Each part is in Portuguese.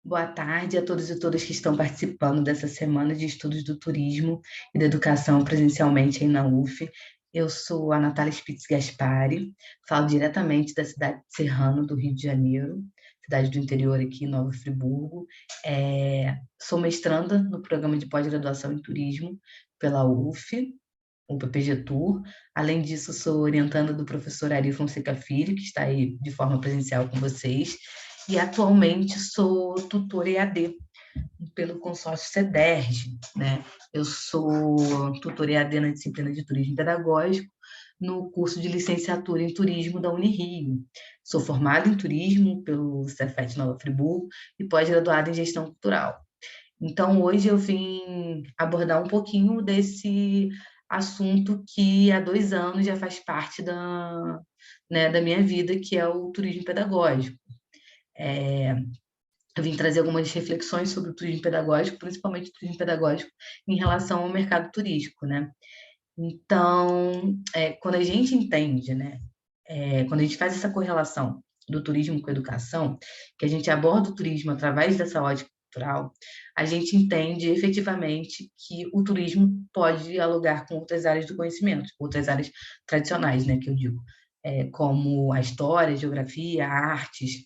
Boa tarde a todos e todas que estão participando dessa semana de estudos do turismo e da educação presencialmente aí na UF. Eu sou a Natália Spitz Gaspari, falo diretamente da cidade de Serrano, do Rio de Janeiro, cidade do interior aqui em Nova Friburgo. Sou mestranda no programa de pós-graduação em turismo pela UF, o PPG Tour. Além disso, sou orientanda do professor Ari Fonseca Filho, que está aí de forma presencial com vocês, e atualmente sou tutora EAD pelo consórcio CEDERJ, né? Eu sou tutora EAD na disciplina de turismo pedagógico no curso de licenciatura em turismo da Unirio. Sou formada em turismo pelo Cefet Nova Friburgo e pós-graduada em gestão cultural. Então, hoje eu vim abordar um pouquinho desse assunto que há 2 anos já faz parte da minha vida, que é o turismo pedagógico. Eu vim trazer algumas reflexões sobre o turismo pedagógico, principalmente o turismo pedagógico em relação ao mercado turístico, né? Então, quando a gente entende, né? Quando a gente faz essa correlação do turismo com a educação, que a gente aborda o turismo através dessa ótica cultural, a gente entende efetivamente que o turismo pode dialogar com outras áreas do conhecimento, outras áreas tradicionais, né, que eu digo, como a história, a geografia, a artes,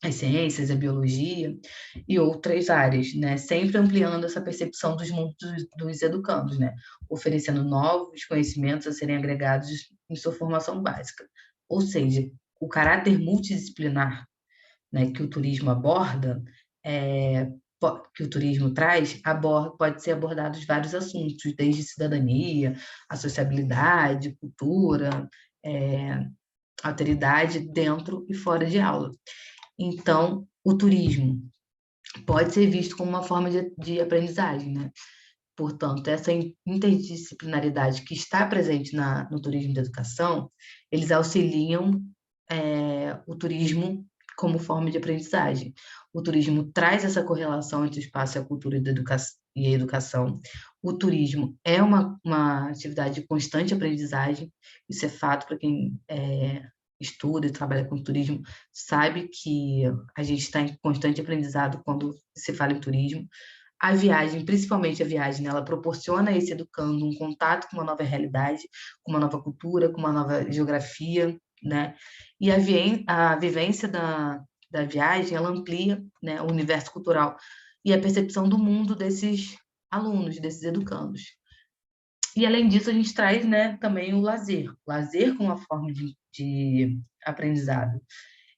as ciências, a biologia e outras áreas, né? Sempre ampliando essa percepção dos mundos dos educandos, né? Oferecendo novos conhecimentos a serem agregados em sua formação básica. Ou seja, o caráter multidisciplinar, né, que o turismo aborda, que o turismo traz, pode ser abordado vários assuntos, desde cidadania, a sociabilidade, cultura, é, alteridade dentro e fora de aula. Então, o turismo pode ser visto como uma forma de aprendizagem, né? Portanto, essa interdisciplinaridade que está presente no turismo da educação, eles auxiliam o turismo como forma de aprendizagem. O turismo traz essa correlação entre o espaço e a cultura e a educação. O turismo é uma atividade de constante aprendizagem, isso é fato para quem estuda e trabalha com turismo, sabe que a gente está em constante aprendizado quando se fala em turismo. A viagem, principalmente a viagem, né, ela proporciona a esse educando um contato com uma nova realidade, com uma nova cultura, com uma nova geografia, né? E a vivência da viagem, ela amplia, né, o universo cultural e a percepção do mundo desses alunos, desses educandos. E, além disso, a gente traz, né, também o lazer como uma forma de aprendizado.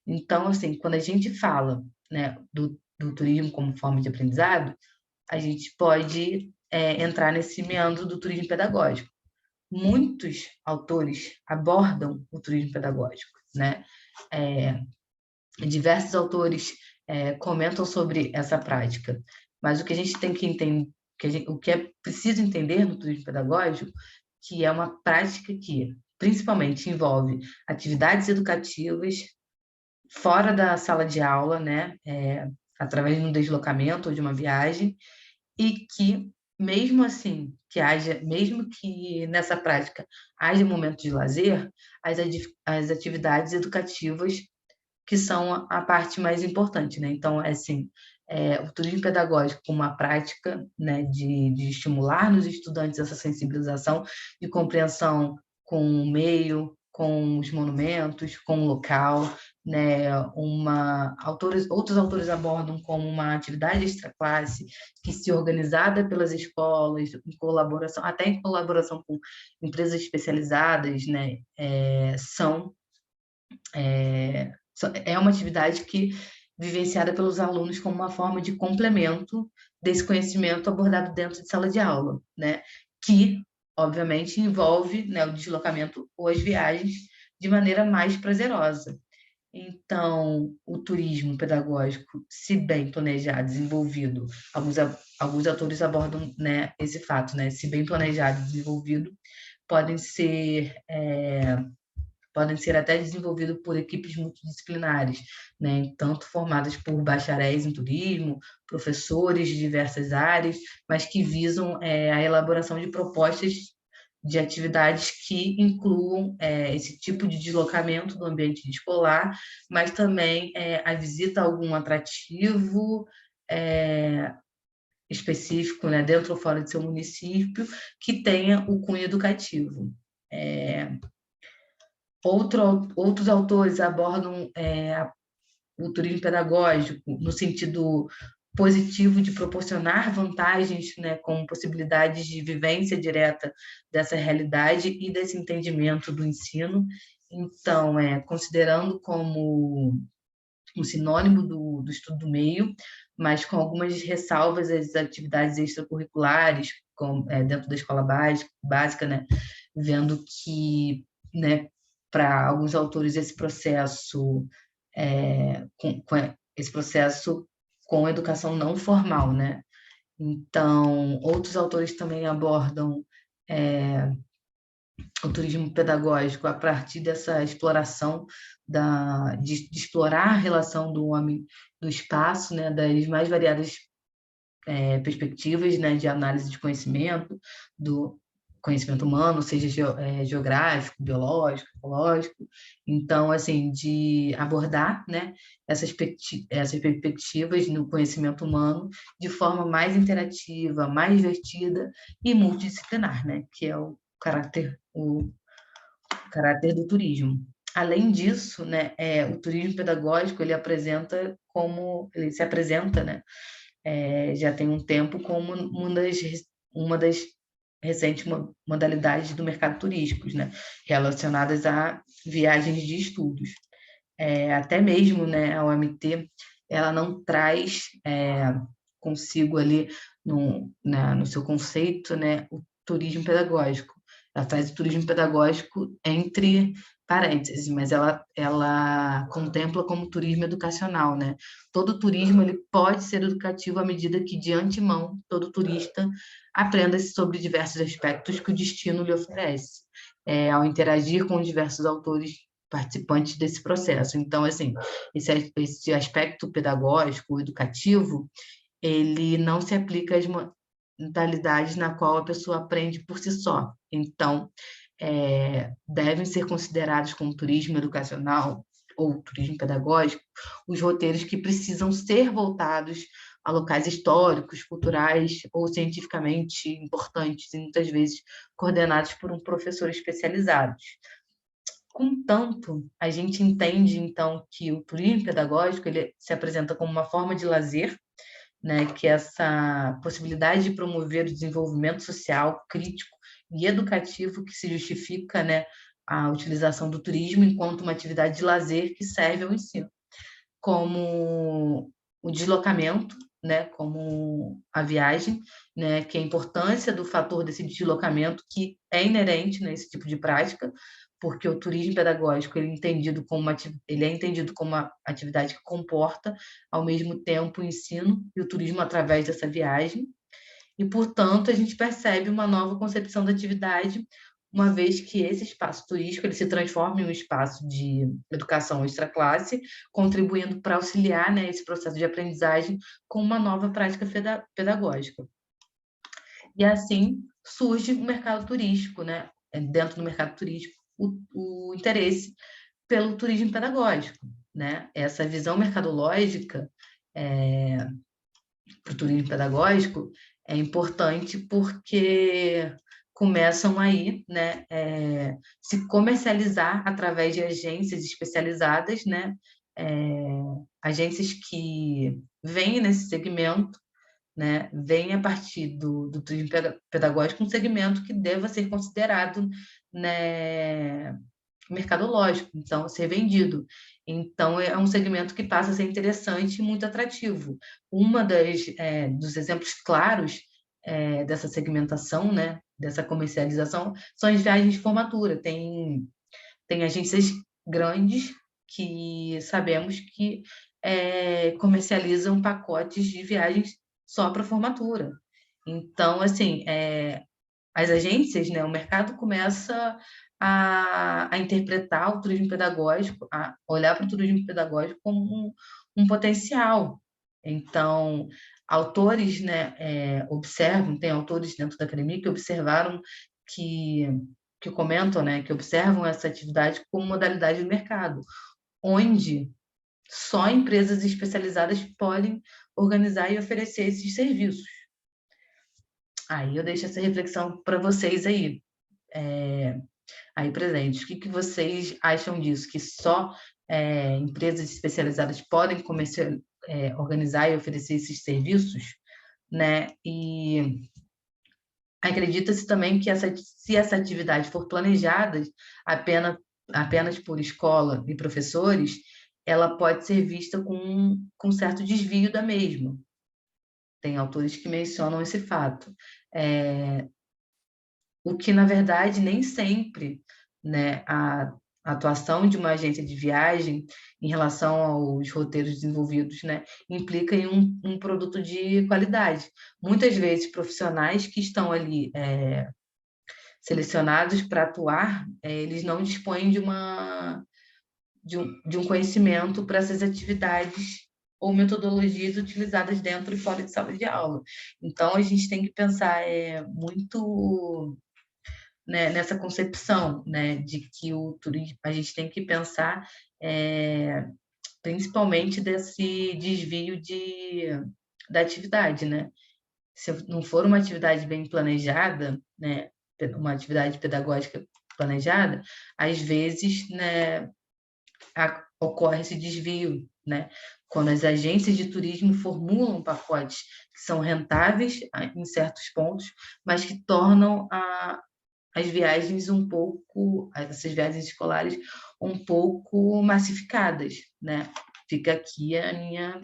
Então, assim, quando a gente fala, né, do turismo como forma de aprendizado, a gente pode entrar nesse meandro do turismo pedagógico. Muitos autores abordam o turismo pedagógico, né? Diversos autores comentam sobre essa prática, mas o que a gente tem que entender, o que é preciso entender no turismo pedagógico, que é uma prática que principalmente envolve atividades educativas fora da sala de aula, né? Através de um deslocamento ou de uma viagem, e que, mesmo assim, mesmo que nessa prática haja momentos de lazer, as atividades educativas que são a parte mais importante, né? Então, assim, o turismo pedagógico como uma prática, né, de estimular nos estudantes essa sensibilização de compreensão com o meio, com os monumentos, com o local, né? Outros autores abordam como uma atividade extraclasse que, se organizada pelas escolas, até em colaboração com empresas especializadas, né, é uma atividade que vivenciada pelos alunos como uma forma de complemento desse conhecimento abordado dentro de sala de aula, né? Que, obviamente, envolve, né, o deslocamento ou as viagens de maneira mais prazerosa. Então, o turismo pedagógico, se bem planejado, desenvolvido, alguns autores abordam, né, esse fato, né? Se bem planejado e desenvolvido, podem ser até desenvolvidos por equipes multidisciplinares, né, tanto formadas por bacharéis em turismo, professores de diversas áreas, mas que visam a elaboração de propostas de atividades que incluam esse tipo de deslocamento do ambiente escolar, mas também a visita a algum atrativo específico, né, dentro ou fora de seu município, que tenha o cunho educativo. Outros autores abordam o turismo pedagógico no sentido positivo de proporcionar vantagens, né, com possibilidades de vivência direta dessa realidade e desse entendimento do ensino. Então, considerando como um sinônimo do estudo do meio, mas com algumas ressalvas às atividades extracurriculares, dentro da escola básica, né, vendo que, né, para alguns autores esse processo esse processo com educação não formal, né? Então, outros autores também abordam o turismo pedagógico a partir dessa exploração de explorar a relação do homem do espaço, né, das mais variadas perspectivas, né, de análise de conhecimento, do conhecimento humano, seja geográfico, biológico, ecológico. Então, assim, de abordar, né, essas perspectivas no conhecimento humano de forma mais interativa, mais divertida e multidisciplinar, né, que é o caráter do turismo. Além disso, né, o turismo pedagógico ele se apresenta, né, já tem um tempo como uma das recentes modalidades do mercado turístico, né, relacionadas a viagens de estudos. Até mesmo, né, a OMT ela não traz consigo ali no seu conceito, né, o turismo pedagógico. Ela traz o turismo pedagógico entre parênteses, mas ela contempla como turismo educacional, né? Todo turismo ele pode ser educativo à medida que, de antemão, todo turista aprenda sobre diversos aspectos que o destino lhe oferece, ao interagir com diversos autores participantes desse processo. Então, assim, esse aspecto pedagógico, educativo, ele não se aplica às modalidades na qual a pessoa aprende por si só. Então, devem ser considerados como turismo educacional ou turismo pedagógico os roteiros que precisam ser voltados a locais históricos, culturais ou cientificamente importantes, e muitas vezes coordenados por um professor especializado. Contanto, a gente entende, então, que o turismo pedagógico ele se apresenta como uma forma de lazer, né, que essa possibilidade de promover o desenvolvimento social, crítico e educativo que se justifica, né, a utilização do turismo enquanto uma atividade de lazer que serve ao ensino, como o deslocamento, né, como a viagem, né, que é a importância do fator desse deslocamento que é inerente nesse tipo de prática, porque o turismo pedagógico ele é entendido como uma atividade que comporta ao mesmo tempo o ensino e o turismo através dessa viagem, e portanto a gente percebe uma nova concepção da atividade, uma vez que esse espaço turístico ele se transforma em um espaço de educação extraclasse, contribuindo para auxiliar, né, esse processo de aprendizagem com uma nova prática pedagógica. E assim surge o mercado turístico, né? Dentro do mercado turístico, o interesse pelo turismo pedagógico, né? Essa visão mercadológica para o turismo pedagógico é importante porque começam aí, né, se comercializar através de agências especializadas, né, agências que vêm nesse segmento, né, vem a partir do turismo pedagógico um segmento que deva ser considerado, né, mercadológico, então ser vendido. Então é um segmento que passa a ser interessante e muito atrativo. Uma dos exemplos claros dessa segmentação, né, dessa comercialização, são as viagens de formatura. Tem agências grandes que sabemos que comercializam pacotes de viagens só para formatura. Então, assim, as agências, né, o mercado começa a interpretar o turismo pedagógico, a olhar para o turismo pedagógico como um potencial. Então, autores, né, observam, tem autores dentro da academia que observaram que, que comentam, né, que observam essa atividade como modalidade do mercado, onde só empresas especializadas podem organizar e oferecer esses serviços. Aí eu deixo essa reflexão para vocês aí, aí presentes. O que vocês acham disso? Que só empresas especializadas podem começar, organizar e oferecer esses serviços, né? E acredita-se também que se essa atividade for planejada apenas por escola e professores, ela pode ser vista com certo desvio da mesma. Tem autores que mencionam esse fato. O que, na verdade, nem sempre, né, a atuação de uma agência de viagem em relação aos roteiros desenvolvidos, né, implica em um produto de qualidade. Muitas vezes, profissionais que estão ali selecionados para atuar, eles não dispõem de um conhecimento para essas atividades ou metodologias utilizadas dentro e fora de sala de aula. Então, a gente tem que pensar muito, né, nessa concepção, né, de que o turismo, a gente tem que pensar principalmente desse desvio da atividade, né? Se não for uma atividade bem planejada, né, uma atividade pedagógica planejada, às vezes, né, ocorre esse desvio, né? Quando as agências de turismo formulam pacotes que são rentáveis em certos pontos, mas que tornam as viagens essas viagens escolares um pouco massificadas, né? Fica aqui a minha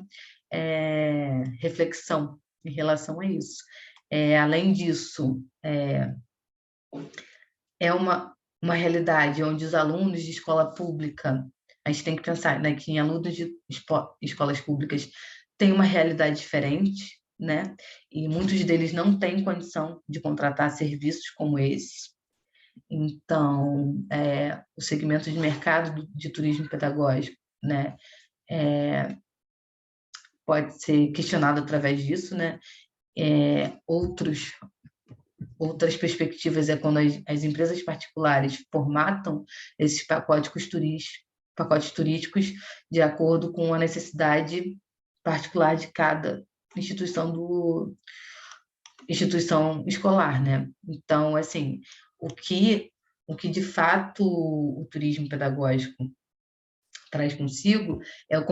reflexão em relação a isso. Além disso, é uma realidade onde os alunos de escola pública, a gente tem que pensar, né, que em alunos de escolas públicas tem uma realidade diferente, né? E muitos deles não têm condição de contratar serviços como esse. Então, o segmento de mercado de turismo pedagógico, né, pode ser questionado através disso, né? Outras perspectivas é quando as empresas particulares formatam esses pacotes turísticos de acordo com a necessidade particular de cada instituição escolar, né? Então, assim, o que de fato o turismo pedagógico traz consigo é o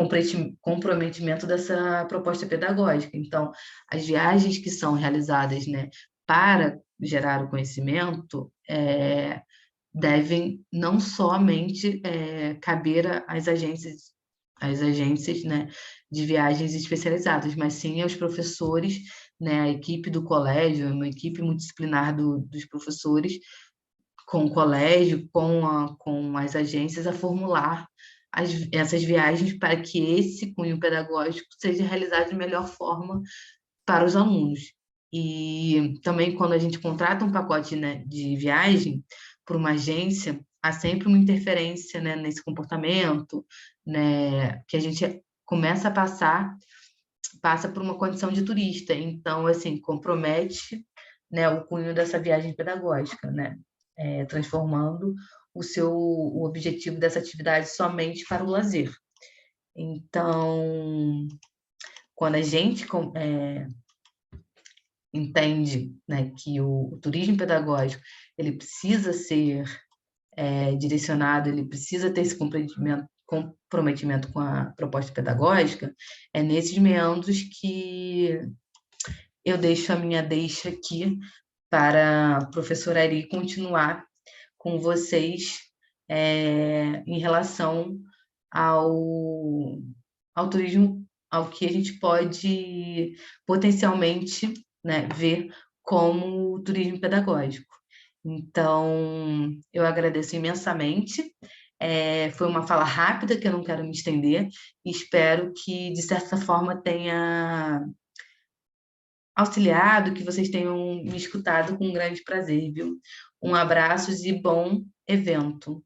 comprometimento dessa proposta pedagógica. Então, as viagens que são realizadas, né, para gerar o conhecimento devem não somente caber às agências, né, de viagens especializadas, mas sim aos professores, né, a equipe do colégio, uma equipe multidisciplinar dos professores, com o colégio, com as agências, a formular essas viagens para que esse cunho pedagógico seja realizado de melhor forma para os alunos. E também, quando a gente contrata um pacote, né, de viagem por uma agência, há sempre uma interferência, né, nesse comportamento, né, que a gente passa por uma condição de turista. Então, assim, compromete, né, o cunho dessa viagem pedagógica, né, transformando o objetivo dessa atividade somente para o lazer. Então, quando a gente entende, né, que o turismo pedagógico ele precisa ser direcionado, ele precisa ter esse comprometimento com a proposta pedagógica, é nesses meandros que eu deixo a minha deixa aqui para a professora Ari continuar com vocês em relação ao turismo, ao que a gente pode potencialmente, né, ver como turismo pedagógico. Então, eu agradeço imensamente. Foi uma fala rápida, que eu não quero me estender, e espero que, de certa forma, tenha auxiliado, que vocês tenham me escutado com um grande prazer, viu? Um abraço e bom evento.